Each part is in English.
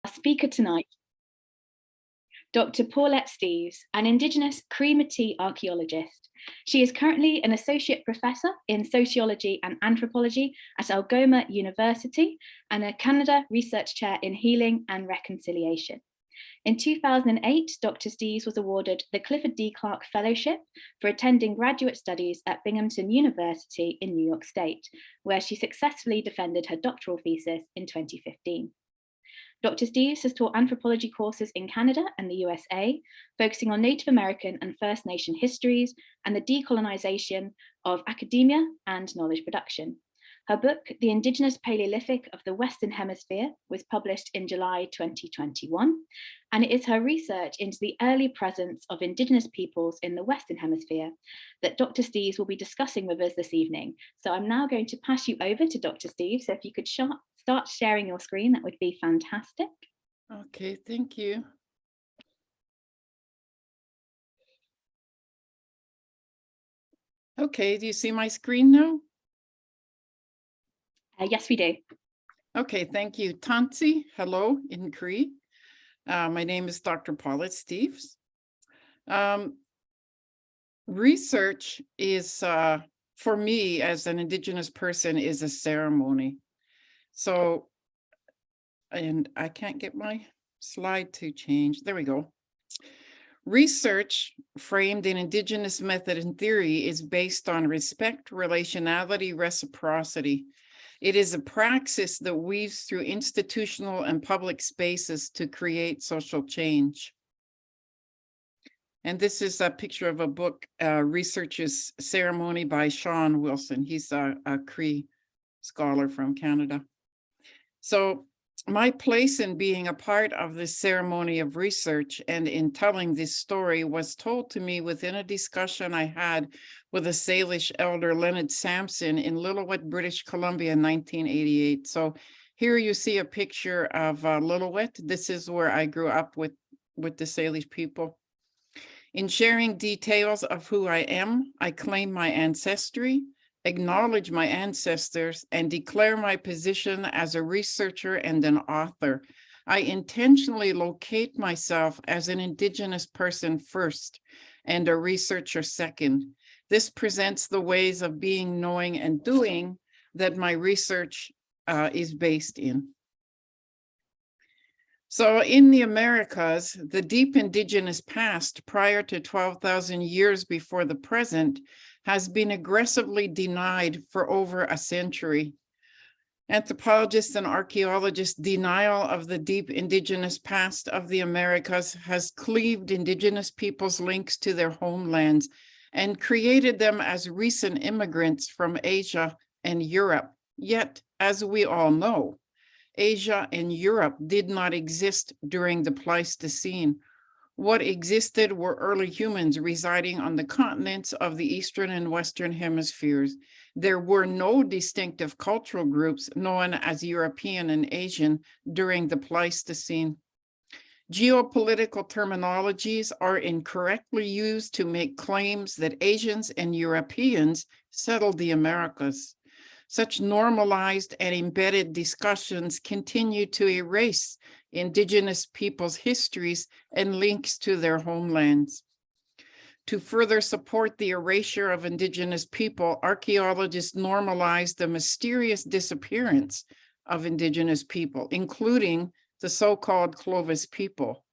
Our speaker tonight, Dr. Paulette Steeves, an Indigenous Cree archaeologist. She is currently an associate professor in sociology and anthropology at Algoma University and a Canada Research Chair in Healing and Reconciliation. In 2008, Dr. Steeves was awarded the Clifford D. Clark Fellowship for attending graduate studies at Binghamton University in New York State, where she successfully defended her doctoral thesis in 2015. Dr. Steeves has taught anthropology courses in Canada and the USA, focusing on Native American and First Nation histories and the decolonization of academia and knowledge production. Her book, The Indigenous Paleolithic of the Western Hemisphere, was published in July 2021, and it is her research into the early presence of Indigenous peoples in the Western Hemisphere that Dr. Steeves will be discussing with us this evening. So I'm now going to pass you over to Dr. Steeves. So if you could start sharing your screen, that would be fantastic. Okay, thank you. Okay, do you see my screen now? Yes, we do. Okay, thank you. Tansi, hello in Cree. My name is Dr. Paulette Steeves. Research is, for me as an Indigenous person, is a ceremony. So, and I can't get my slide to change. There we go. Research framed in Indigenous method and theory is based on respect, relationality, reciprocity. It is a praxis that weaves through institutional and public spaces to create social change. And this is a picture of a book, Research's Ceremony by Sean Wilson. He's a Cree scholar from Canada. So my place in being a part of this ceremony of research and in telling this story was told to me within a discussion I had with a Salish elder, Leonard Sampson, in Lillooet, British Columbia in 1988. So here you see a picture of Lillooet. This is where I grew up with the Salish people. In sharing details of who I am, I claim my ancestry, acknowledge my ancestors, and declare my position as a researcher and an author. I intentionally locate myself as an Indigenous person first and a researcher second. This presents the ways of being, knowing, and doing that my research is based in. So in the Americas, the deep Indigenous past prior to 12,000 years before the present has been aggressively denied for over a century. Anthropologists and archaeologists' denial of the deep Indigenous past of the Americas has cleaved Indigenous peoples' links to their homelands and created them as recent immigrants from Asia and Europe. Yet, as we all know, Asia and Europe did not exist during the Pleistocene. What existed were early humans residing on the continents of the Eastern and Western hemispheres. There were no distinctive cultural groups known as European and Asian during the Pleistocene. Geopolitical terminologies are incorrectly used to make claims that Asians and Europeans settled the Americas. Such normalized and embedded discussions continue to erase Indigenous peoples' histories and links to their homelands. To further support the erasure of Indigenous people, archaeologists normalize the mysterious disappearance of Indigenous people, including the so-called Clovis people.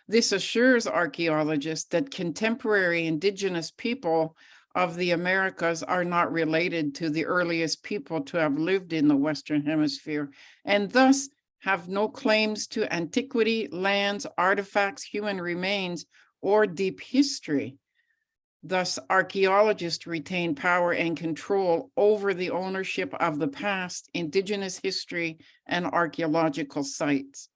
This assures archaeologists that contemporary Indigenous people of the Americas are not related to the earliest people to have lived in the Western Hemisphere, and thus have no claims to antiquity, lands, artifacts, human remains, or deep history. Thus, archaeologists retain power and control over the ownership of the past, Indigenous history, and archaeological sites.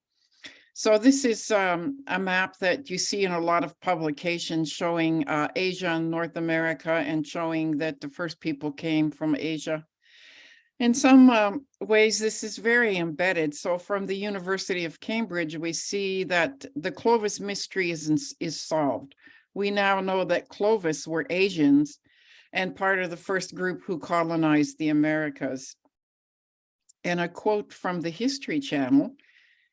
So this is a map that you see in a lot of publications showing Asia and North America and showing that the first people came from Asia. In some ways, this is very embedded. So from the University of Cambridge, we see that the Clovis mystery is solved. We now know that Clovis were Asians and part of the first group who colonized the Americas. And a quote from the History Channel,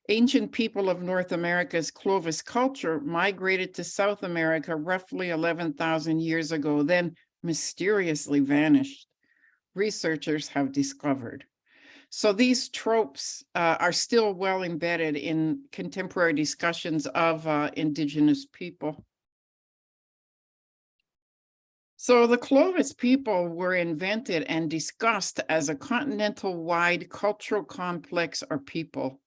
Ancient people of North America's Clovis culture migrated to South America roughly 11,000 years ago, then mysteriously vanished, researchers have discovered. So these tropes are still well embedded in contemporary discussions of Indigenous people. So the Clovis people were invented and discussed as a continental-wide cultural complex or people.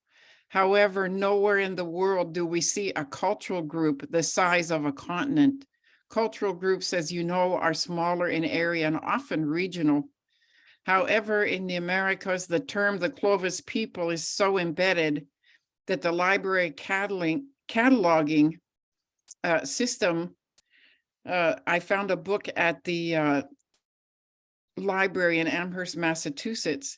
However, nowhere in the world do we see a cultural group the size of a continent. Cultural groups, as you know, are smaller in area and often regional. However, in the Americas, the term the Clovis people is so embedded that the library cataloging system, I found a book at the library in Amherst, Massachusetts,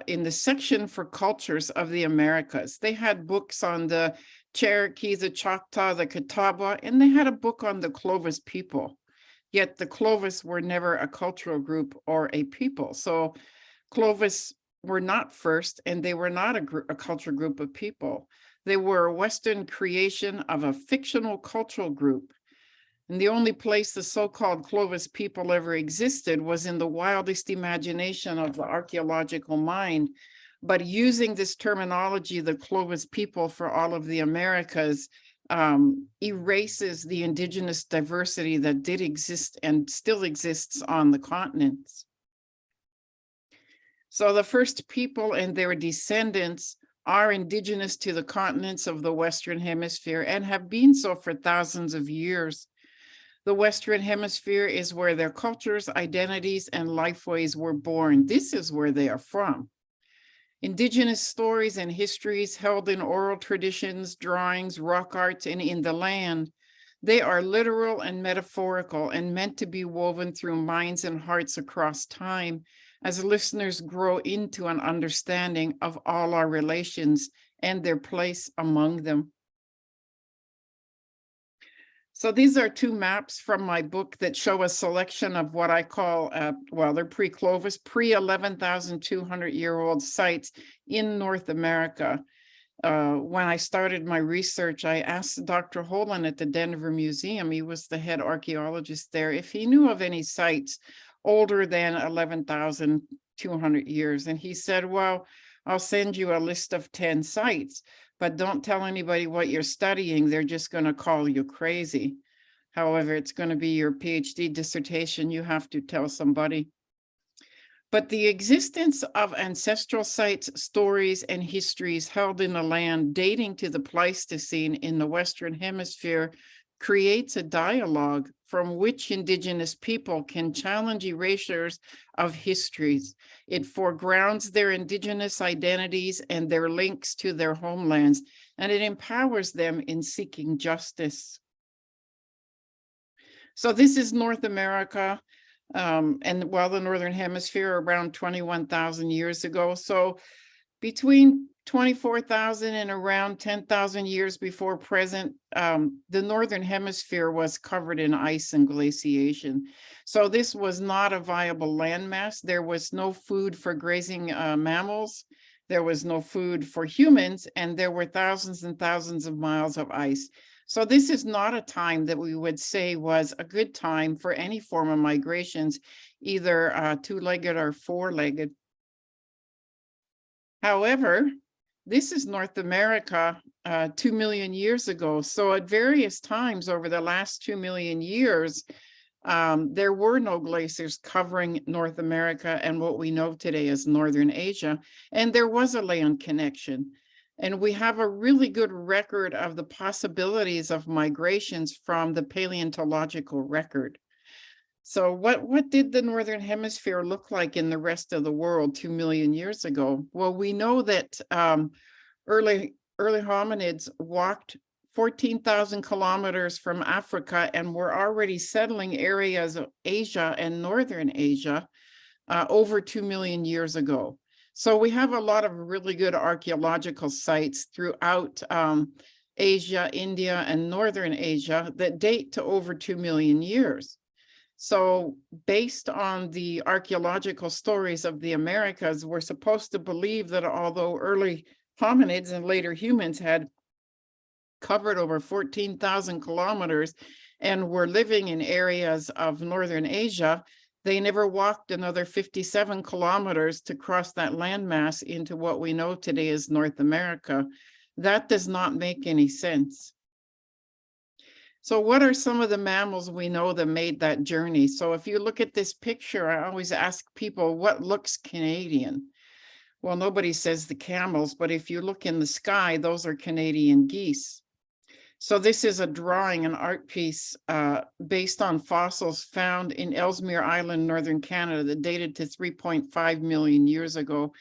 in the section for cultures of the Americas. They had books on the Cherokee, the Choctaw, the Catawba, and they had a book on the Clovis people. Yet the Clovis were never a cultural group or a people. So Clovis were not first, and they were not a cultural group of people. They were a Western creation of a fictional cultural group. And the only place the so-called Clovis people ever existed was in the wildest imagination of the archaeological mind. But using this terminology, the Clovis people for all of the Americas, erases the indigenous diversity that did exist and still exists on the continents. So the first people and their descendants are indigenous to the continents of the Western Hemisphere and have been so for thousands of years. The Western Hemisphere is where their cultures, identities, and lifeways were born. This is where they are from. Indigenous stories and histories held in oral traditions, drawings, rock arts, and in the land, they are literal and metaphorical and meant to be woven through minds and hearts across time as listeners grow into an understanding of all our relations and their place among them. So these are two maps from my book that show a selection of what I call, well, they're pre-Clovis, pre-11,200-year-old sites in North America. When I started my research, I asked Dr. Holland at the Denver Museum, he was the head archaeologist there, if he knew of any sites older than 11,200 years. And he said, well, I'll send you a list of 10 sites, but don't tell anybody what you're studying. They're just going to call you crazy. However, it's going to be your PhD dissertation. You have to tell somebody. But the existence of ancestral sites, stories, and histories held in the land dating to the Pleistocene in the Western Hemisphere creates a dialogue from which Indigenous people can challenge erasures of histories. It foregrounds their Indigenous identities and their links to their homelands, and it empowers them in seeking justice. So this is North America, and while the Northern Hemisphere around 21,000 years ago. So between 24,000 and around 10,000 years before present, the Northern Hemisphere was covered in ice and glaciation. So this was not a viable landmass. There was no food for grazing mammals. There was no food for humans, and there were thousands and thousands of miles of ice. So this is not a time that we would say was a good time for any form of migrations, either two-legged or four-legged. However, this is North America 2 million years ago. So at various times over the last 2 million years, there were no glaciers covering North America and what we know today as Northern Asia, and there was a land connection. And we have a really good record of the possibilities of migrations from the paleontological record. So what did the Northern Hemisphere look like in the rest of the world 2 million years ago? Well, we know that early hominids walked 14,000 kilometers from Africa and were already settling areas of Asia and Northern Asia over 2 million years ago. So we have a lot of really good archaeological sites throughout Asia, India, and Northern Asia that date to over 2 million years. So based on the archaeological stories of the Americas, we're supposed to believe that although early hominids and later humans had covered over 14,000 kilometers and were living in areas of northern Asia, they never walked another 57 kilometers to cross that landmass into what we know today as North America. That does not make any sense. So what are some of the mammals we know that made that journey? So if you look at this picture, I always ask people, what looks Canadian? Well, nobody says the camels, but if you look in the sky, those are Canadian geese. So this is a drawing, an art piece based on fossils found in Ellesmere Island, northern Canada, that dated to 3.5 million years ago.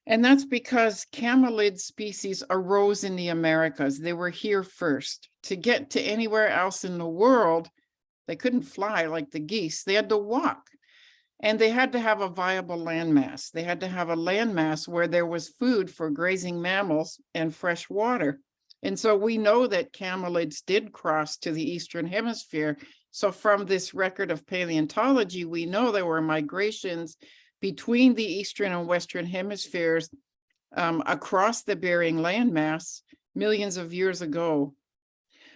And that's because camelid species arose in the Americas. They were here first. To get to anywhere else in the world, they couldn't fly like the geese. They had to walk. And they had to have a viable landmass. They had to have a landmass where there was food for grazing mammals and fresh water. And so we know that camelids did cross to the Eastern Hemisphere. So from this record of paleontology, we know there were migrations between the Eastern and Western hemispheres across the Bering landmass millions of years ago.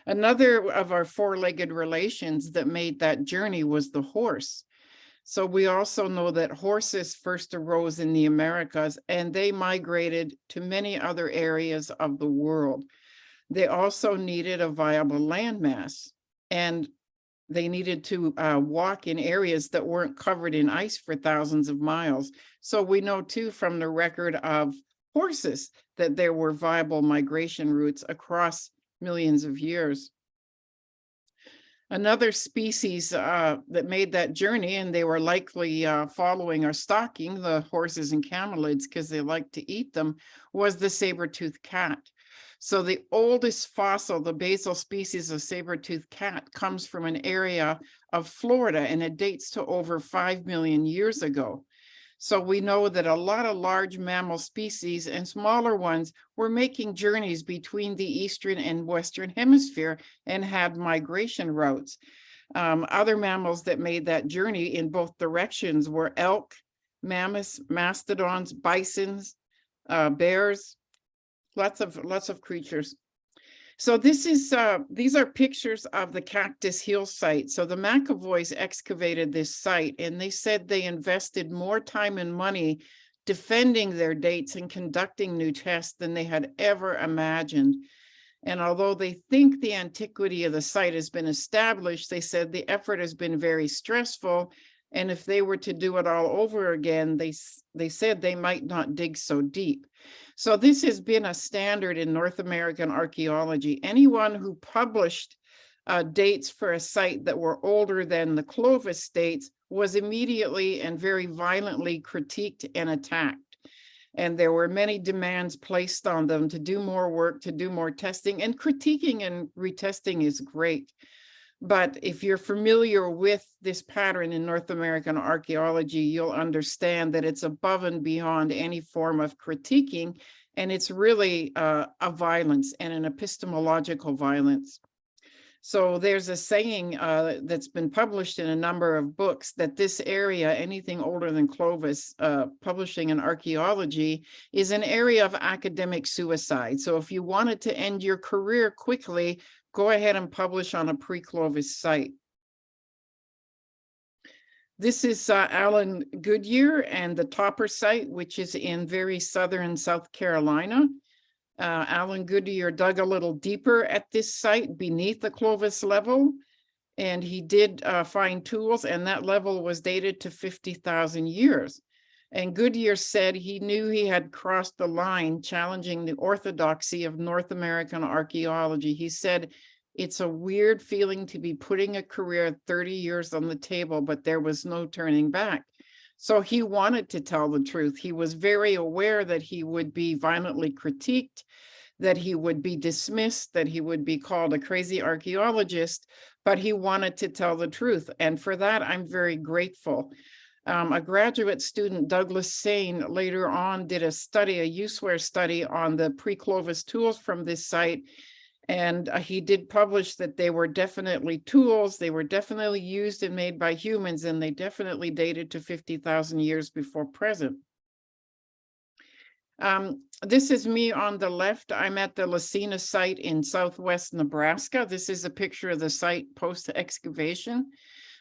Another of our four-legged relations that made that journey was the horse. So we also know that horses first arose in the Americas and they migrated to many other areas of the world. They also needed a viable landmass, and they needed to walk in areas that weren't covered in ice for thousands of miles. So we know too from the record of horses that there were viable migration routes across millions of years. Another species that made that journey, and they were likely following or stalking the horses and camelids because they liked to eat them, was the saber-toothed cat. So the oldest fossil, the basal species of saber-toothed cat, comes from an area of Florida, and it dates to over 5 million years ago. So we know that a lot of large mammal species and smaller ones were making journeys between the Eastern and Western Hemisphere and had migration routes. Other mammals that made that journey in both directions were elk, mammoths, mastodons, bisons, bears, lots of creatures. So this is these are pictures of the Cactus Hill site. So the McAvoys excavated this site, and they said they invested more time and money defending their dates and conducting new tests than they had ever imagined. And although they think the antiquity of the site has been established, they said the effort has been very stressful. And if they were to do it all over again, they said they might not dig so deep. So this has been a standard in North American archaeology. Anyone who published dates for a site that were older than the Clovis dates was immediately and very violently critiqued and attacked. And there were many demands placed on them to do more work, to do more testing, and critiquing and retesting is great. But if you're familiar with this pattern in North American archaeology, you'll understand that it's above and beyond any form of critiquing, and it's really a violence and an epistemological violence. So there's a saying that's been published in a number of books that this area, anything older than Clovis, publishing in archaeology, is an area of academic suicide. So if you wanted to end your career quickly, go ahead and publish on a pre-Clovis site. This is Alan Goodyear and the Topper site, which is in very southern South Carolina. Alan Goodyear dug a little deeper at this site beneath the Clovis level, and he did find tools, and that level was dated to 50,000 years. And Goodyear said he knew he had crossed the line, challenging the orthodoxy of North American archaeology. He said, it's a weird feeling to be putting a career 30 years on the table, but there was no turning back. So he wanted to tell the truth. He was very aware that he would be violently critiqued, that he would be dismissed, that he would be called a crazy archaeologist, but he wanted to tell the truth. And for that, I'm very grateful. A graduate student, Douglas Sane, later on did a study, a USWARE study on the pre-Clovis tools from this site. And he did publish that they were definitely tools, they were definitely used and made by humans, and they definitely dated to 50,000 years before present. This is me on the left. I'm at the Lacina site in southwest Nebraska. This is a picture of the site post-excavation.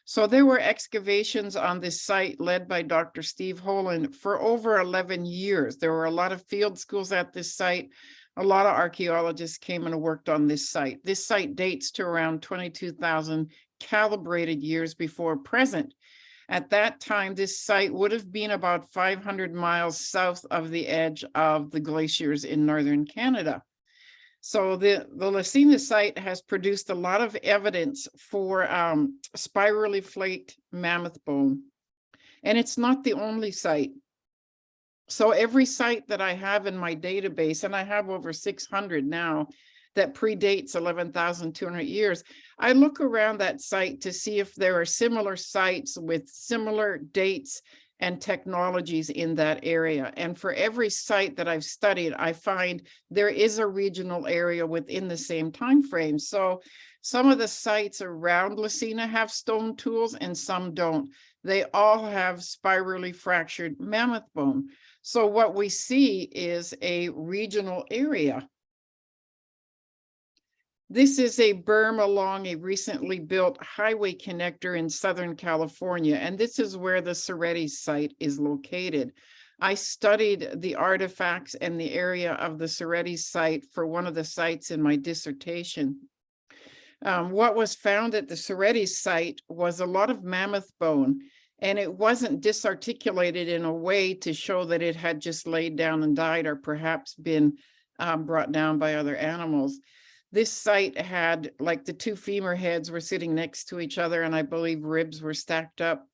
So there were excavations on this site led by Dr. Steve Holland for over 11 years. There were a lot of field schools at this site. A lot of archaeologists came and worked on this site. This site dates to around 22,000 calibrated years before present. At that time, this site would have been about 500 miles south of the edge of the glaciers in northern Canada. So the Lacina site has produced a lot of evidence for spirally flaked mammoth bone. And it's not the only site. So every site that I have in my database, and I have over 600 now, that predates 11,200 years, I look around that site to see if there are similar sites with similar dates and technologies in that area. And for every site that I've studied, I find there is a regional area within the same time frame. So some of the sites around Lacina have stone tools and some don't. They all have spirally fractured mammoth bone. So what we see is a regional area. This is a berm along a recently built highway connector in Southern California, and this is where the Cerretti site is located. I studied the artifacts and the area of the Cerretti site for one of the sites in my dissertation. What was found at the Cerretti site was a lot of mammoth bone, and it wasn't disarticulated in a way to show that it had just laid down and died or perhaps been brought down by other animals. This site had, like, the two femur heads were sitting next to each other, and I believe ribs were stacked up.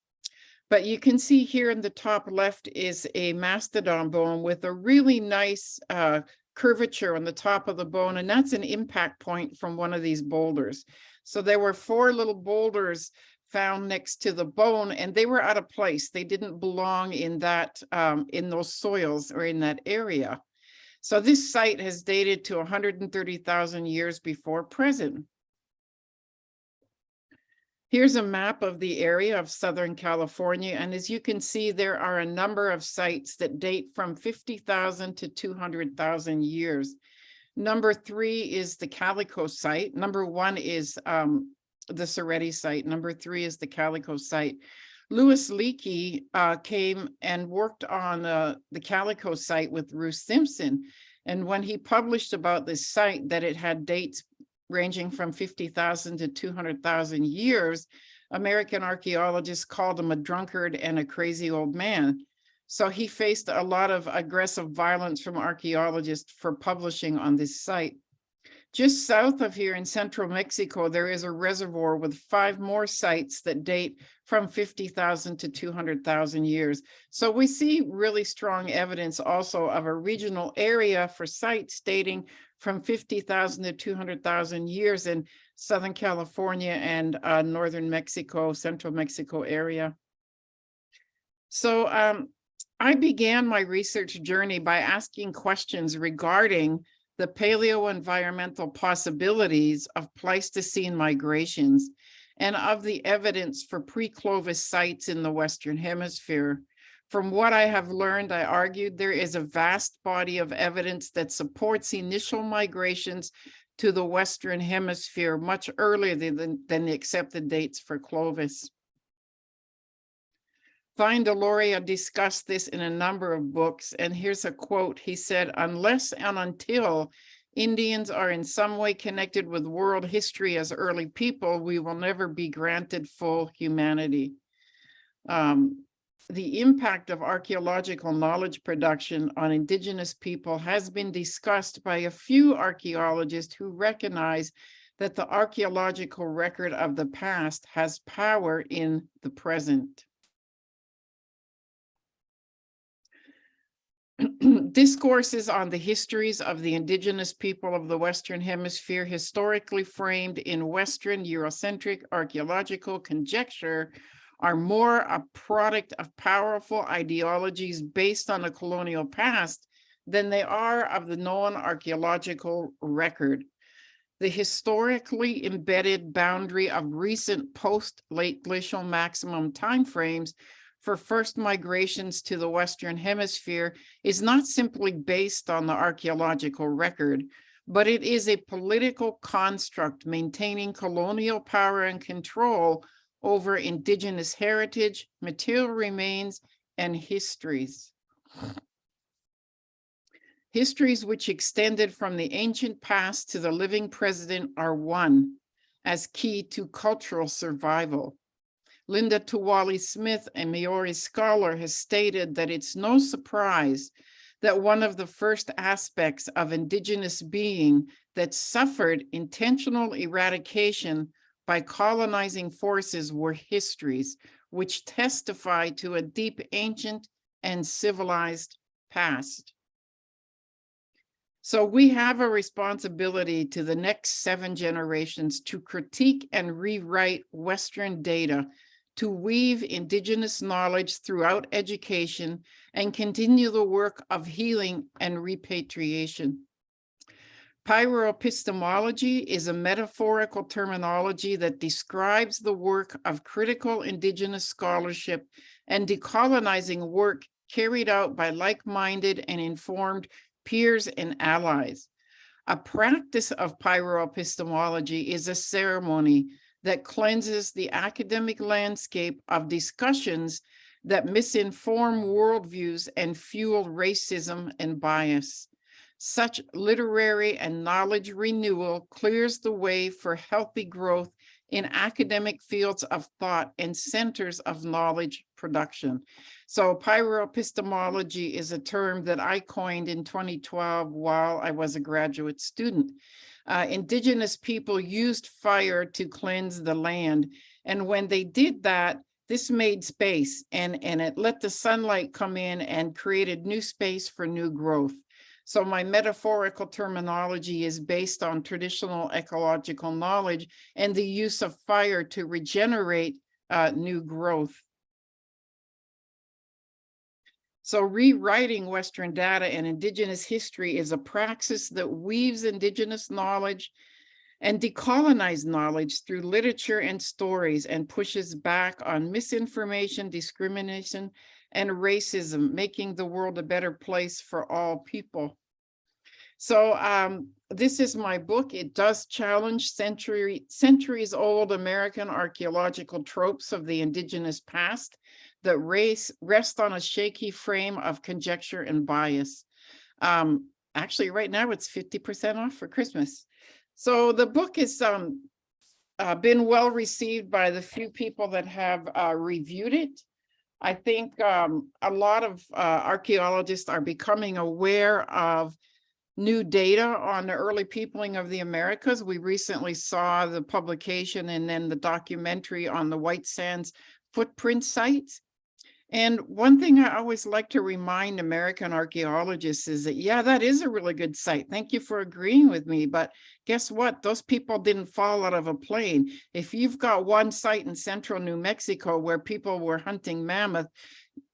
But you can see here in the top left is a mastodon bone with a really nice curvature on the top of the bone, and that's an impact point from one of these boulders. So there were 4 little boulders found next to the bone, and they were out of place. They didn't belong in that in those soils or in that area. So this site has dated to 130,000 years before present. Here's a map of the area of Southern California. And as you can see, there are a number of sites that date from 50,000 to 200,000 years. Number 3 is the Calico site. Number 1 is the Cerretti site. Number 3 is the Calico site. Louis Leakey came and worked on the Calico site with Ruth Simpson. And when he published about this site, that it had dates ranging from 50,000 to 200,000 years, American archaeologists called him a drunkard and a crazy old man. So he faced a lot of aggressive violence from archaeologists for publishing on this site. Just south of here in central Mexico, there is a reservoir with 5 more sites that date from 50,000 to 200,000 years. So we see really strong evidence also of a regional area for sites dating from 50,000 to 200,000 years in Southern California and northern Mexico, central Mexico area. So I began my research journey by asking questions regarding the paleo-environmental possibilities of Pleistocene migrations and of the evidence for pre-Clovis sites in the Western Hemisphere. From what I have learned, I argued there is a vast body of evidence that supports initial migrations to the Western Hemisphere much earlier than the accepted dates for Clovis. Vine Deloria discussed this in a number of books, and here's a quote. He said, "Unless and until Indians are in some way connected with world history as early people, we will never be granted full humanity." The impact of archaeological knowledge production on Indigenous people has been discussed by a few archaeologists who recognize that the archaeological record of the past has power in the present. Discourses on the histories of the Indigenous people of the Western Hemisphere, historically framed in Western Eurocentric archaeological conjecture, are more a product of powerful ideologies based on a colonial past than they are of the known archaeological record. The historically embedded boundary of recent post-late glacial maximum timeframes for first migrations to the Western Hemisphere is not simply based on the archaeological record, but it is a political construct maintaining colonial power and control over Indigenous heritage, material remains, and histories. Histories which extended from the ancient past to the living present are one as key to cultural survival. Linda Tuwali-Smith, a Maori scholar, has stated that it's no surprise that one of the first aspects of Indigenous being that suffered intentional eradication by colonizing forces were histories, which testify to a deep ancient and civilized past. So we have a responsibility to the next 7 generations to critique and rewrite Western data, to weave Indigenous knowledge throughout education and continue the work of healing and repatriation. Pyro epistemology is a metaphorical terminology that describes the work of critical Indigenous scholarship and decolonizing work carried out by like-minded and informed peers and allies. A practice of pyro epistemology is a ceremony that cleanses the academic landscape of discussions that misinform worldviews and fuel racism and bias. Such literary and knowledge renewal clears the way for healthy growth in academic fields of thought and centers of knowledge production. So pyroepistemology is a term that I coined in 2012 while I was a graduate student. Indigenous people used fire to cleanse the land. And when they did that, this made space and it let the sunlight come in and created new space for new growth. So my metaphorical terminology is based on traditional ecological knowledge and the use of fire to regenerate new growth. So rewriting Western data and Indigenous history is a praxis that weaves Indigenous knowledge and decolonized knowledge through literature and stories and pushes back on misinformation, discrimination, and racism, making the world a better place for all people. So this is my book. It does challenge centuries-old American archaeological tropes of the Indigenous past that rest on a shaky frame of conjecture and bias. Actually, right now it's 50% off for Christmas. So the book has been well received by the few people that have reviewed it. I think a lot of archaeologists are becoming aware of new data on the early peopling of the Americas. We recently saw the publication and then the documentary on the White Sands footprint sites. And one thing I always like to remind American archaeologists is that, yeah, that is a really good site. Thank you for agreeing with me. But guess what? Those people didn't fall out of a plane. If you've got one site in central New Mexico where people were hunting mammoth,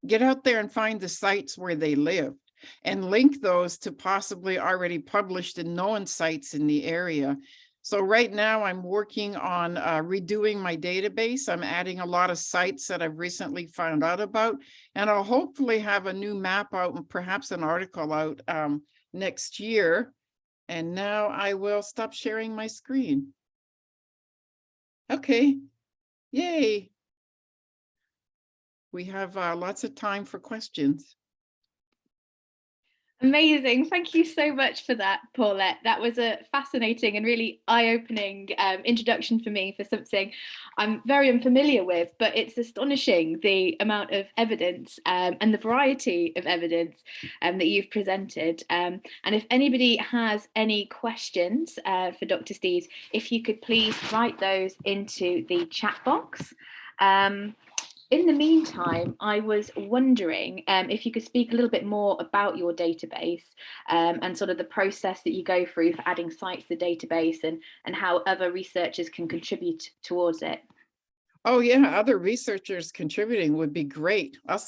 get out there and find the sites where they lived and link those to possibly already published and known sites in the area. So right now I'm working on redoing my database. I'm adding a lot of sites that I've recently found out about, and I'll hopefully have a new map out and perhaps an article out next year. And now I will stop sharing my screen. Okay, yay. We have lots of time for questions. Amazing. Thank you so much for that, Paulette. That was a fascinating and really eye-opening introduction for me for something I'm very unfamiliar with, but it's astonishing the amount of evidence and the variety of evidence that you've presented. And if anybody has any questions for Dr. Steeves, if you could please write those into the chat box. In the meantime, I was wondering if you could speak a little bit more about your database and sort of the process that you go through for adding sites to the database and how other researchers can contribute towards it. Oh yeah, other researchers contributing would be great. I'll